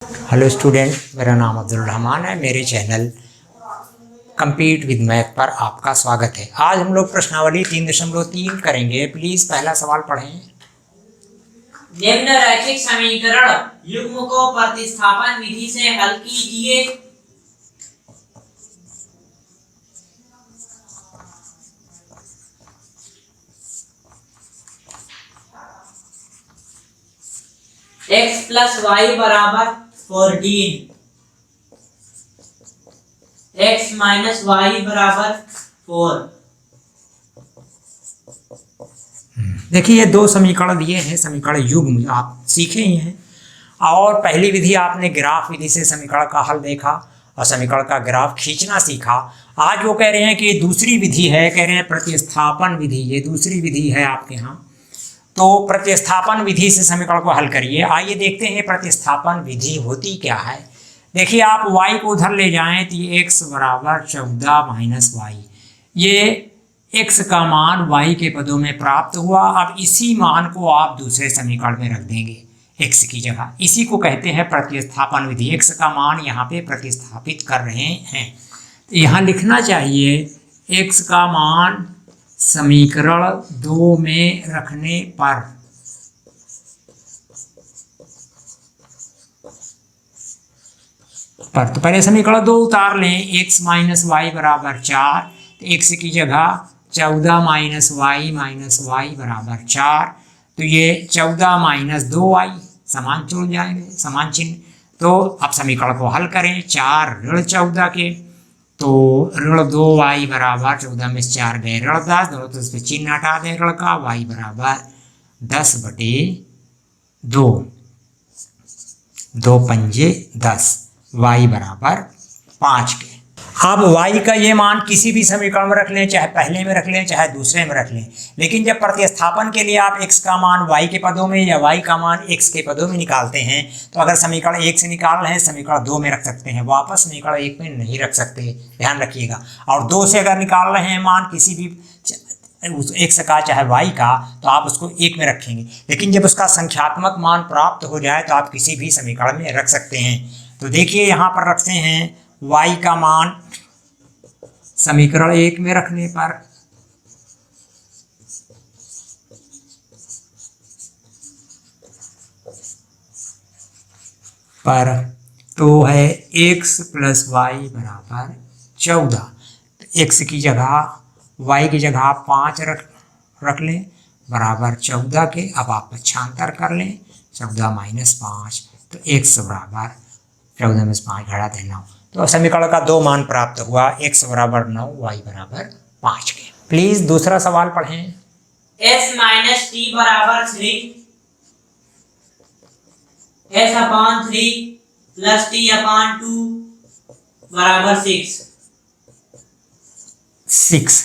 Hello student, मेरा नाम अब्दुल रहमान है। मेरे चैनल कम्पीट विद मैथ पर आपका स्वागत है। आज हम लोग प्रश्नावली 3.3 करेंगे। प्लीज पहला सवाल पढ़ें। निम्न रैखिक समीकरण युग्म को प्रतिस्थापन विधि से हल कीजिए। x प्लस वाई बराबर 14, x माइनस वाई बराबर 4। देखिए, ये दो समीकरण दिए हैं, समीकरण युग्म आप सीखे ही हैं। और पहली विधि आपने ग्राफ विधि से समीकरण का हल देखा और समीकरण का ग्राफ खींचना सीखा। आज वो कह रहे हैं कि दूसरी विधि है, कह रहे हैं प्रतिस्थापन विधि। ये दूसरी विधि है आपके यहाँ। तो प्रतिस्थापन विधि से समीकरण को हल करिए। आइए देखते हैं प्रतिस्थापन विधि होती क्या है। देखिए, आप y को उधर ले जाएं तो ये x बराबर 14 माइनस वाई, ये x का मान y के पदों में प्राप्त हुआ। अब इसी मान को आप दूसरे समीकरण में रख देंगे x की जगह। इसी को कहते हैं प्रतिस्थापन विधि। x का मान यहाँ पे प्रतिस्थापित कर रहे हैं। यहाँ लिखना चाहिए x का मान समीकरण 2 में रखने पर तो पहले समीकरण 2 उतार लें। x माइनस वाई बराबर 4, तो x की जगह 14 माइनस वाई बराबर 4। तो ये 14 माइनस 2y समान जुड़ जाएंगे, समान चिन्ह। तो अब समीकरण को हल करें। 4 ऋण 14 के, तो ऋण 2y बराबर 14 में 4 गए ऋण 10, दोनों तो इस पर चिन्ह हटा दें ऋण का। y बराबर 10/2, 2 पंजे 10, y बराबर 5 के। अब y का ये मान किसी भी समीकरण में रख लें, चाहे पहले में रख लें चाहे दूसरे में रख लें। लेकिन जब प्रतिस्थापन के लिए आप x का मान y के पदों में या y का मान x के पदों में निकालते हैं, तो अगर समीकरण 1 से निकाल रहे हैं समीकरण 2 में रख सकते हैं, वापस समीकरण 1 में नहीं रख सकते, ध्यान रखिएगा। और 2 से अगर निकाल रहे हैं मान किसी भी x का चाहे y का, तो आप उसको 1 में रखेंगे। लेकिन जब उसका संख्यात्मक मान प्राप्त हो जाए तो आप किसी भी समीकरण में रख सकते हैं। तो देखिए, यहाँ पर रखते हैं y का मान समीकरण 1 में रखने पर तो है x प्लस वाई बराबर 14। तो x की जगह y की जगह 5 रख लें बराबर 14 के। अब आप पक्षांतर कर लें, 14 माइनस 5, तो x बराबर 14 में 5 घटा दें 9। तो समीकरण का 2 मान प्राप्त हुआ, x बराबर 9, y बराबर 5 के। प्लीज दूसरा सवाल पढ़ें। s माइनस टी बराबर 3, s upon 3 plus T upon 2 बराबर 6।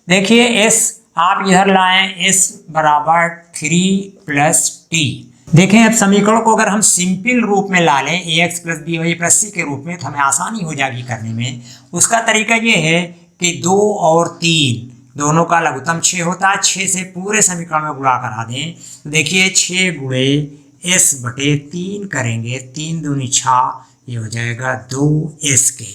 देखिए, s आप इधर लाएं, s बराबर 3 प्लस टी। देखें, अब समीकरण को अगर हम सिंपल रूप में ला लें ax plus B Y plus C के रूप में, तो हमें आसानी हो जाएगी करने में। उसका तरीका ये है कि 2 और 3 दोनों का लघुत्तम 6 होता है। 6 से पूरे समीकरण में गुणा करा दें, तो देखिए 6 गुणे s/3 करेंगे, 3 दूनी 6, ये हो जाएगा 2s के।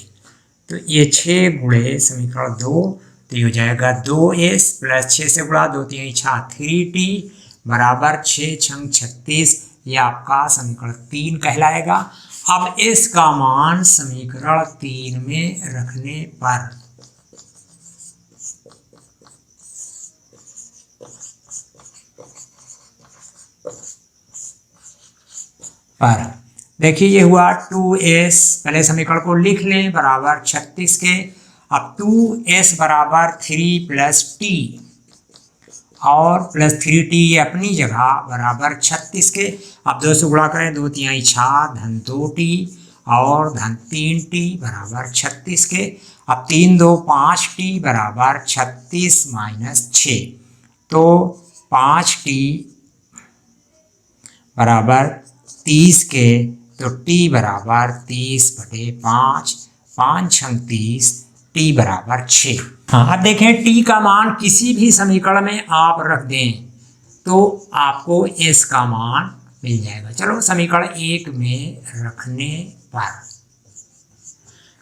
तो ये 6 गुणे समीकरण 2, तो ये हो जाएगा 2s प्लस 6 से गुणा 2 3 6 3t बराबर 6 6 36। ये आपका समीकरण 3 कहलाएगा। अब s का मान समीकरण 3 में रखने पर देखिए, ये हुआ 2s, पहले समीकरण को लिख लें, बराबर 36 के। अब 2s बराबर 3 प्लस t और प्लस 3t अपनी जगह बराबर 36 के। अब 2 से गुणा करें, 2 3 6 धन 2t और धन 3t बराबर 36 के। अब 3 2 5t बराबर 36 माइनस 6, तो 5t बराबर 30 के। तो t बराबर 30/5, 5 6 30, t बराबर 6। हाँ, अब देखें, t का मान किसी भी समीकरण में आप रख दें तो आपको s का मान मिल जाएगा। चलो समीकरण 1 में रखने पर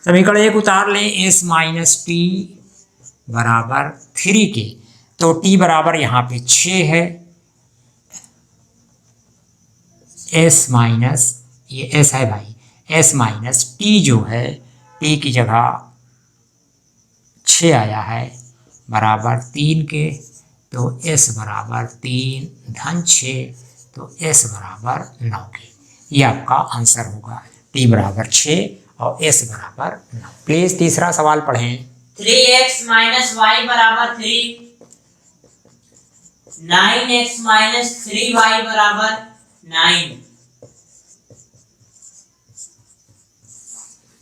समीकरण 1 उतार लें, s माइनस टी बराबर 3 के, तो t बराबर यहाँ पे 6 है, s माइनस ये s है भाई, s माइनस टी जो है t की जगह 6 आया है बराबर 3 के, तो s बराबर 3 धन 6, तो s बराबर 9 के। ये आपका आंसर होगा, t बराबर 6 और s बराबर 9। प्लीज तीसरा सवाल पढ़ें। 3x माइनस वाई बराबर 3, 9x माइनस 3y बराबर 9।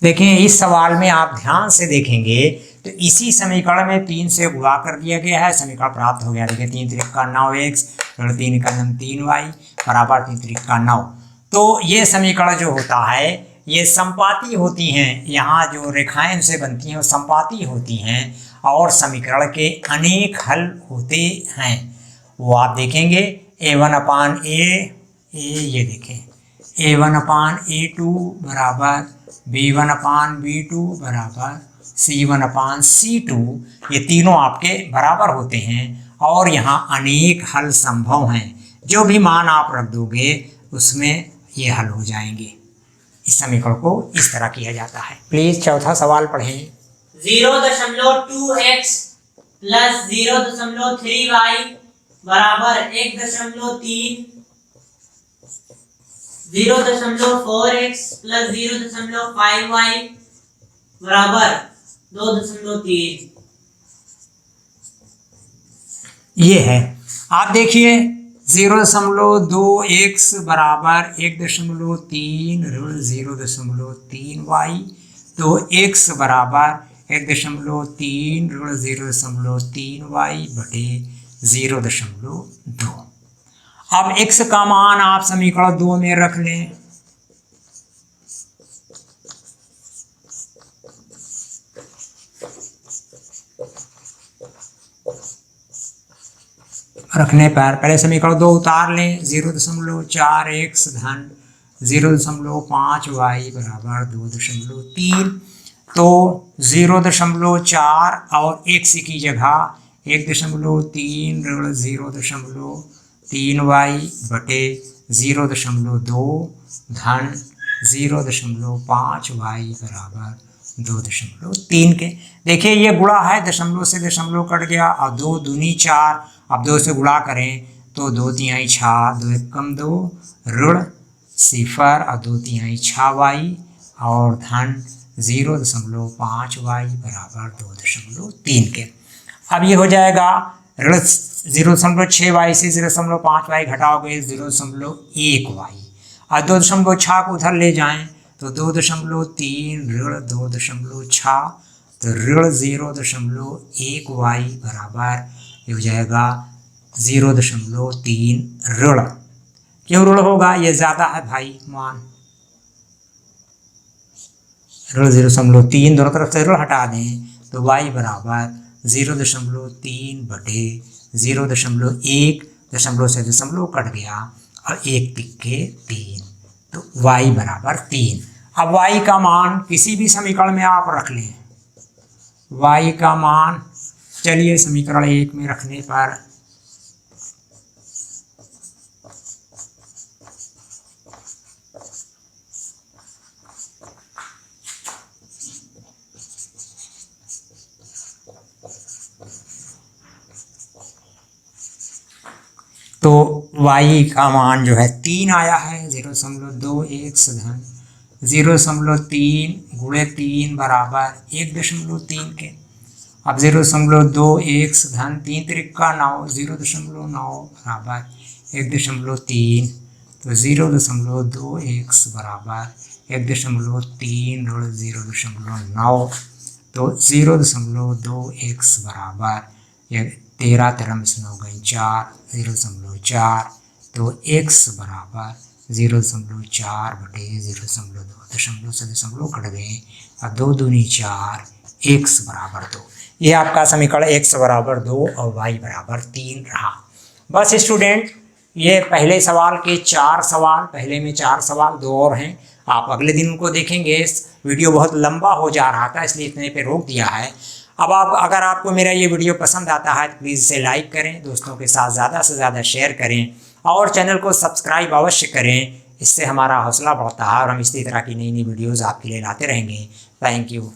देखें इस सवाल में आप ध्यान से देखेंगे तो इसी समीकरण में 3 से गुणा कर दिया गया है, समीकरण प्राप्त हो गया। देखिए 3 त्रिक का 9x, 3 का 3y बराबर 3 त्रिक का 9। तो ये समीकरण जो होता है ये संपाती होती हैं, यहाँ जो रेखाएं से बनती हैं वो संपाती होती हैं और समीकरण के अनेक हल होते हैं। वो आप देखेंगे a1/a, ये देखें a1/a2 बराबर b1/b2 बराबर c1/c2, ये तीनों आपके बराबर होते हैं और यहाँ अनेक हल संभव हैं। जो भी मान आप रख दोगे उसमें ये हल हो जाएंगे। इस समीकरण को इस तरह किया जाता है। प्लीज चौथा सवाल पढ़ें। 0.2x प्लस 0.3y बराबर 1.3, 0.4x प्लस 0.5y बराबर 2.3। ये है, आप देखिए 0.2x बराबर 1.3 ऋण 0.3y, तो x बराबर 1.3 ऋण 0.3y बटे 0.2। अब x का मान आप समीकरण 2 में रख लें। रखने पर पहले समीकरण 2 उतार लें, 0.4x धन 0.5y बराबर 2.3, तो 0.4 और x की जगह 1.3 ऋण 0.3y बटे 0.2 धन 0.5y बराबर 2.3 के। देखिए ये गुणा है, दशमलव से दशमलव कट गया और 2 दूनी 4, अब 2 से गुणा करें तो 2 तिहाई 6, 2 एकम 2 ऋण 0 और 2 तिहाई 6y और धन 0.5y बराबर 2.3 के। अब ये हो जाएगा ऋण 0.6y से 0.5y घटाओगे 0.1y और 2.6 को उधर ले जाएं तो 2.3 ऋण 2.6, तो ऋण 0.1y बराबर ये हो जाएगा 0.3 ऋण। क्यों ऋण होगा? ये ज़्यादा है भाई मान, ऋण 0.3 दोनों तरफ से ऋण हटा दें तो y बराबर 0.3 बटे 0.1, दशमलव से दशमलव कट गया और 1 तिक्के 3, तो y बराबर 3। अब y का मान किसी भी समीकरण में आप रख लें, y का मान चलिए समीकरण 1 में रखने पर तो y का मान जो है 3 आया है, 0.2x धन 0.3 गुणे 3 बराबर 1.3 के। अब 0.2x धन 3 त्रिक का 9, 0.9 बराबर 1.3, तो 0.2x बराबर 1.3 ऋण 0.9, तो 0.2x बराबर 13 13 से 9 गई 4, 0.4, तो x बराबर 0.4 बटे 0.2, दशमलव से दशमलव कट गए और 2 दूनी 4, x बराबर 2। ये आपका समीकरण x बराबर 2 और y बराबर 3 रहा। बस स्टूडेंट ये पहले सवाल के 4 सवाल, पहले में 4 सवाल, 2 और हैं, आप अगले दिन उनको देखेंगे। इस वीडियो बहुत लंबा हो जा रहा था इसलिए इतने पे रोक दिया है। अब आप अगर आपको मेरा ये वीडियो पसंद आता है तो प्लीज़ इसे लाइक करें, दोस्तों के साथ ज़्यादा से ज़्यादा शेयर करें और चैनल को सब्सक्राइब अवश्य करें। इससे हमारा हौसला बढ़ता है और हम इसी तरह की नई नई वीडियोज़ आपके लिए लाते रहेंगे। Thank you.